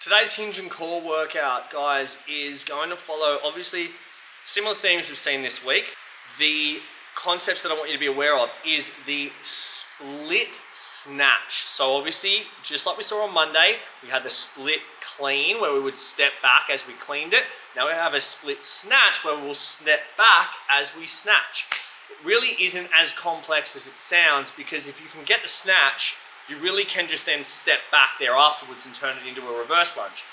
Today's hinge and core workout, guys, is going to follow obviously similar themes we've seen this week. The concepts that I want you to be aware of is the split snatch. So obviously, just like we saw on Monday, we had the split clean where we would step back as we cleaned it. Now we have a split snatch where we'll step back as we snatch. It really isn't as complex as it sounds, because if you can get the snatch, you really can just then step back there afterwards and turn it into a reverse lunge.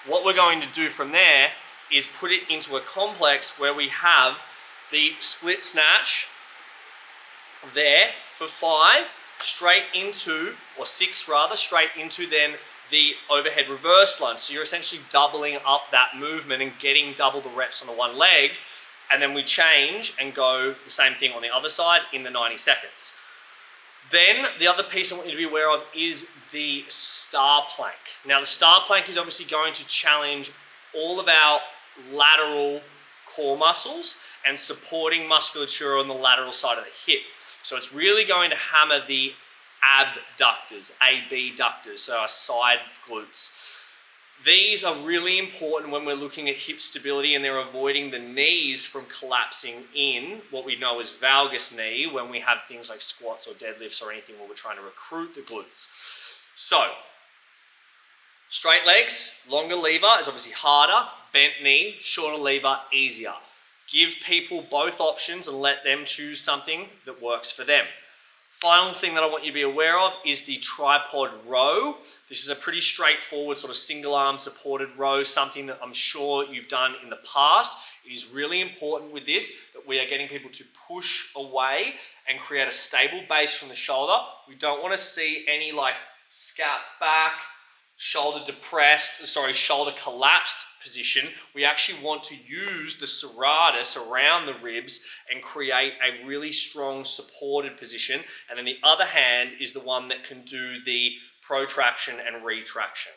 What we're going to do from there is put it into a complex where we have the split snatch there for 5, straight into, or 6 rather, straight into then the overhead reverse lunge. So you're essentially doubling up that movement and getting double the reps on the one leg, and then we change and go the same thing on the other side in the 90 seconds. Then the other piece I want you to be aware of is the star plank. Now the star plank is obviously going to challenge all of our lateral core muscles and supporting musculature on the lateral side of the hip. So it's really going to hammer the abductors, abductors, so our side glutes. These are really important when we're looking at hip stability, and they're avoiding the knees from collapsing in what we know as valgus knee when we have things like squats or deadlifts or anything where we're trying to recruit the glutes. So, straight legs, longer lever is obviously harder, bent knee, shorter lever, easier. Give people both options and let them choose something that works for them. Final thing that I want you to be aware of is the tripod row. This is a pretty straightforward sort of single arm supported row, something that I'm sure you've done in the past. It is really important with this that we are getting people to push away and create a stable base from the shoulder. We don't want to see any like scap back, shoulder depressed, shoulder collapsed position. We actually want to use the serratus around the ribs and create a really strong supported position. And then the other hand is the one that can do the protraction and retraction.